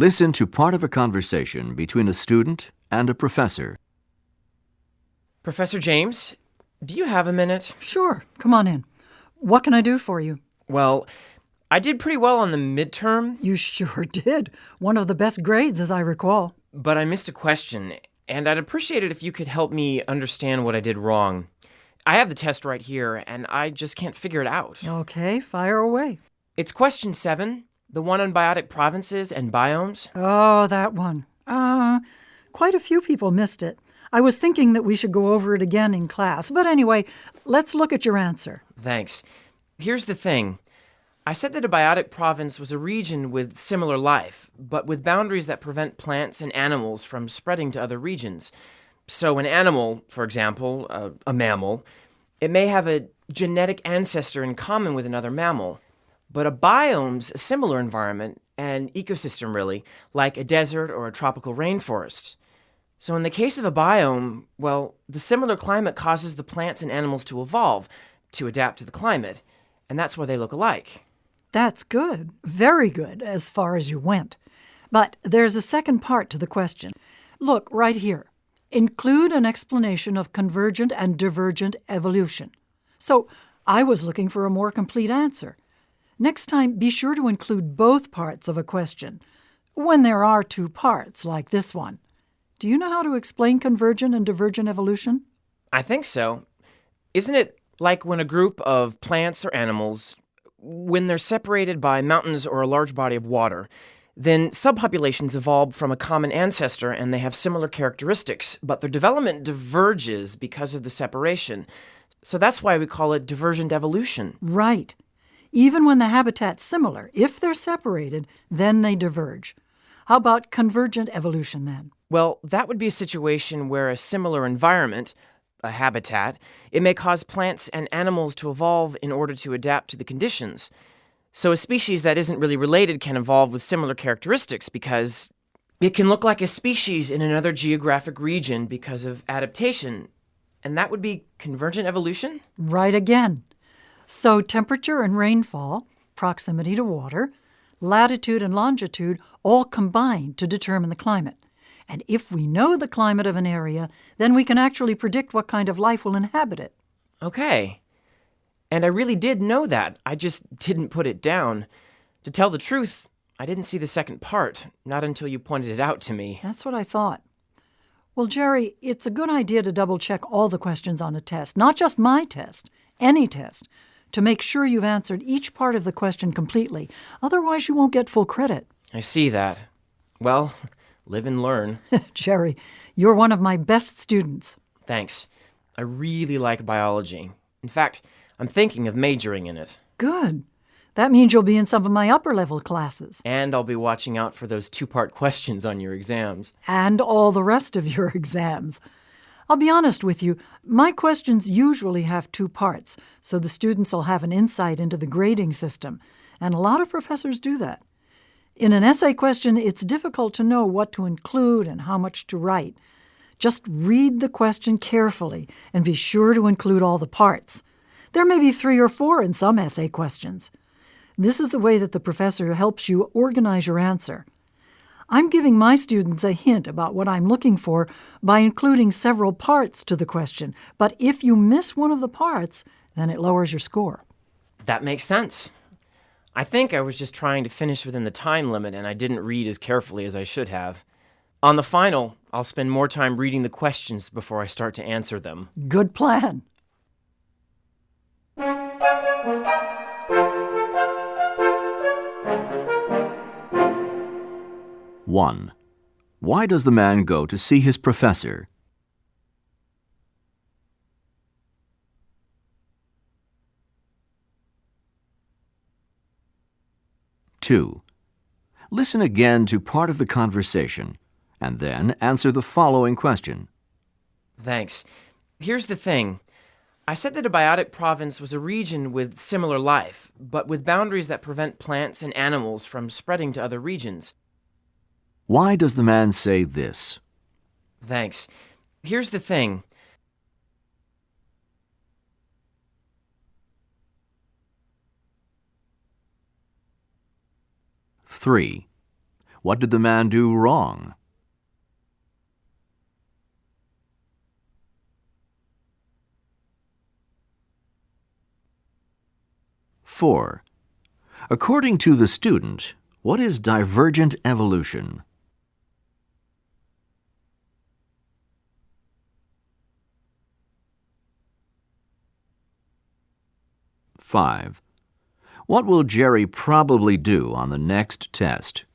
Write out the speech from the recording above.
Listen to part of a conversation between a student and a professor. Professor James, do you have a minute? Sure, come on in. What can I do for you? Well, I did pretty well on the midterm. You sure did. One of the best grades, as I recall. But I missed a question, and I'd appreciate it if you could help me understand what I did wrong. I have the test right here, and I just can't figure it out. Okay, fire away. It's question 7, the one on biotic provinces and biomes. Oh, that one. Quite a few people missed it. I was thinking that we should go over it again in class. But anyway, let's look at your answer. Thanks. Here's the thing. I said that a biotic province was a region with similar life, but with boundaries that prevent plants and animals from spreading to other regions. So an animal, for example, a mammal, it may have a genetic ancestor in common with another mammal. But a biome's a similar environment, an ecosystem really, like a desert or a tropical rainforest. So in the case of a biome, well, the similar climate causes the plants and animals to evolve, to adapt to the climate, and that's why they look alike. That's good. Very good, as far as you went. But there's a second part to the question. Look, right here. Include an explanation of convergent and divergent evolution. So I was looking for a more complete answer. Next time, be sure to include both parts of a question, when there are two parts, like this one. Do you know how to explain convergent and divergent evolution? I think so. Isn't it like when a group of plants or animals, when they're separated by mountains or a large body of water, then subpopulations evolve from a common ancestor and they have similar characteristics, but their development diverges because of the separation. So that's why we call it divergent evolution. Right. Even when the habitat's similar, if they're separated, then they diverge. How about convergent evolution then? Well, that would be a situation where a similar environment, a habitat, it may cause plants and animals to evolve in order to adapt to the conditions. So a species that isn't really related can evolve with similar characteristics because it can look like a species in another geographic region because of adaptation. And that would be convergent evolution? Right again. So temperature and rainfall, proximity to water, latitude and longitude all combine to determine the climate. And if we know the climate of an area, then we can actually predict what kind of life will inhabit it. Okay. And I really did know that. I just didn't put it down. To tell the truth, I didn't see the second part, not until you pointed it out to me. That's what I thought. Well, Jerry, it's a good idea to double-check all the questions on a test, not just my test, any test, to make sure you've answered each part of the question completely. Otherwise, you won't get full credit. I see that. Well, live and learn. Jerry, you're one of my best students. Thanks. I really like biology. In fact, I'm thinking of majoring in it. Good. That means you'll be in some of my upper-level classes. And I'll be watching out for those two-part questions on your exams. And all the rest of your exams. I'll be honest with you, my questions usually have two parts, so the students will have an insight into the grading system, and a lot of professors do that. In an essay question, it's difficult to know what to include and how much to write. Just read the question carefully and be sure to include all the parts. There may be 3 or 4 in some essay questions. This is the way that the professor helps you organize your answer. I'm giving my students a hint about what I'm looking for by including several parts to the question, but if you miss one of the parts, then it lowers your score. That makes sense. I think I was just trying to finish within the time limit and I didn't read as carefully as I should have. On the final, I'll spend more time reading the questions before I start to answer them. Good plan. One. Why does the man go to see his professor? 2. Listen again to part of the conversation, and then answer the following question. Thanks. Here's the thing. I said that a biotic province was a region with similar life, but with boundaries that prevent plants and animals from spreading to other regions. Why does the man say this? Thanks. Here's the thing. Three. What did the man do wrong? Four. According to the student, what is divergent evolution? 5. What will Jerry probably do on the next test?